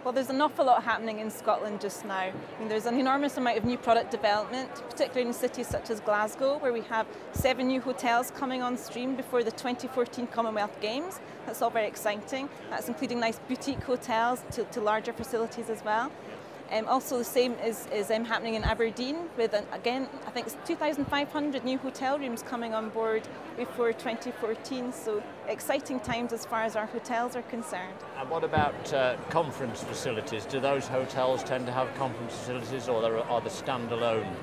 Well, there's an awful lot happening in Scotland just now. I mean, there's an enormous amount of new product development, particularly in cities such as Glasgow, where we have 7 new hotels coming on stream before the 2014 Commonwealth Games. That's all very exciting. That's including nice boutique hotels to larger facilities as well. Also the same is happening in Aberdeen with, again, I think it's 2,500 new hotel rooms coming on board before 2014, so exciting times as far as our hotels are concerned. And what about conference facilities? Do those hotels tend to have conference facilities, or are there standalone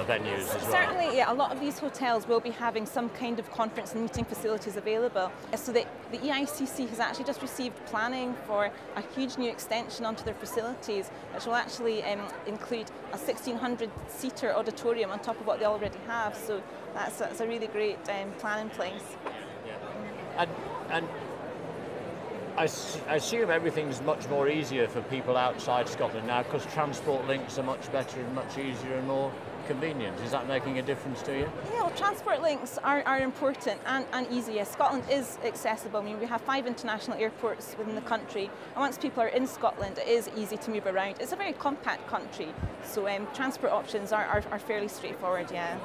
venues as well? Certainly, yeah, a lot of these hotels will be having some kind of conference and meeting facilities available. So the EICC has actually just received planning for a huge new extension onto their facilities, which will actually include a 1,600-seater auditorium on top of what they already have. So that's a really great plan in place. Yeah. And I assume everything's much more easier for people outside Scotland now because transport links are much better and much easier and more convenient. Is that making a difference to you? Yeah, well, transport links are important and easy. Yes, Scotland is accessible. I mean, we have 5 international airports within the country, and once people are in Scotland, it is easy to move around. It's a very compact country, so transport options are fairly straightforward, yeah.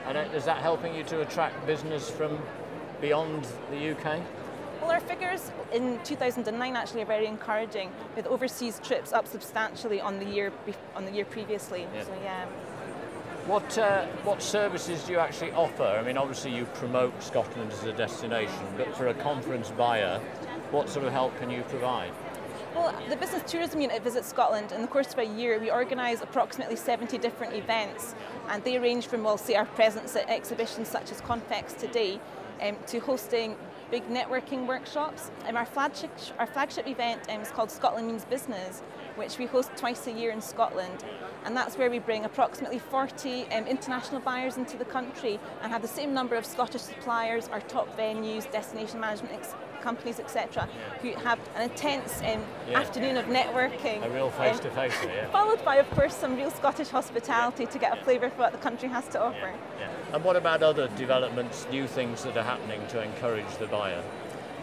And is that helping you to attract business from beyond the UK? Well, our figures in 2009 actually are very encouraging, with overseas trips up substantially on the year previously. Yeah. So yeah. What services do you actually offer? I mean, obviously you promote Scotland as a destination, but for a conference buyer, what sort of help can you provide? Well, the Business Tourism Unit visits Scotland. In the course of a year, we organise approximately 70 different events, and they range from, well, say, our presence at exhibitions such as Confex today, to hosting big networking workshops. Our flagship event is called Scotland Means Business, which we host twice a year in Scotland. And that's where we bring approximately 40 international buyers into the country and have the same number of Scottish suppliers, our top venues, destination management companies, etc., who have an intense afternoon of networking. A real face-to-face, yeah. Followed by, of course, some real Scottish hospitality to get a flavour for what the country has to offer. Yeah. And what about other developments, new things that are happening to encourage the buyer?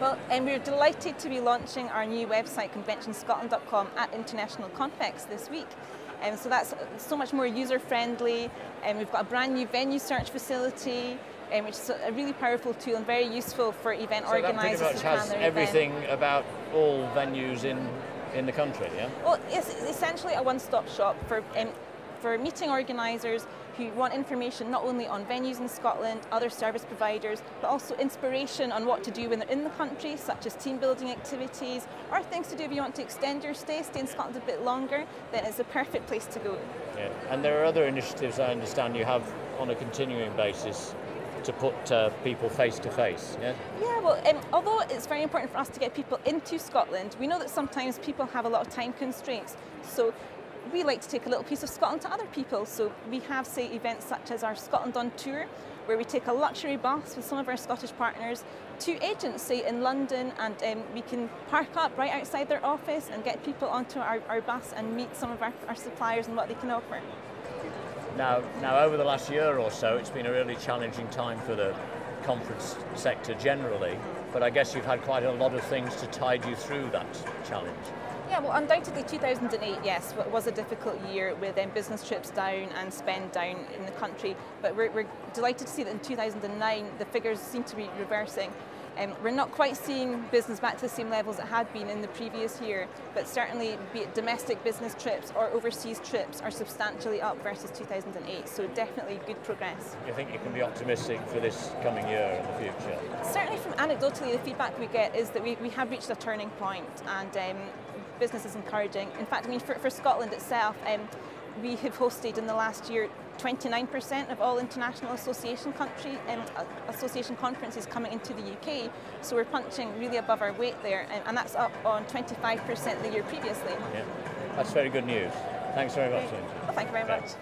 Well, we're delighted to be launching our new website, conventionscotland.com, at International Confex this week. So that's so much more user-friendly. We've got a brand new venue search facility, which is a really powerful tool and very useful for event organisers. So that pretty much has everything about all venues in the country, yeah? Well, it's essentially a one-stop shop for meeting organisers who want information not only on venues in Scotland, other service providers, but also inspiration on what to do when they're in the country, such as team building activities, or things to do if you want to extend your stay in Scotland a bit longer, then it's the perfect place to go. Yeah. And there are other initiatives I understand you have on a continuing basis to put people face to face, yeah? Yeah, well, although it's very important for us to get people into Scotland, we know that sometimes people have a lot of time constraints. So we like to take a little piece of Scotland to other people. So we have, say, events such as our Scotland on Tour, where we take a luxury bus with some of our Scottish partners to agents, say, in London, and we can park up right outside their office and get people onto our bus and meet some of our suppliers and what they can offer. Now, over the last year or so, it's been a really challenging time for the conference sector generally, but I guess you've had quite a lot of things to tide you through that challenge. Yeah, well, undoubtedly 2008, yes, was a difficult year with business trips down and spend down in the country, but we're delighted to see that in 2009 the figures seem to be reversing. We're not quite seeing business back to the same levels it had been in the previous year, but certainly be it domestic business trips or overseas trips are substantially up versus 2008, so definitely good progress. You think you can be optimistic for this coming year in the future? Certainly, from anecdotally, the feedback we get is that we have reached a turning point, and business is encouraging. In fact, I mean, for Scotland itself, we have hosted in the last year 29% of all international association conferences coming into the UK, so we're punching really above our weight there, and that's up on 25% the year previously. Yeah, that's very good news. Thanks very much. Well, thank you very much.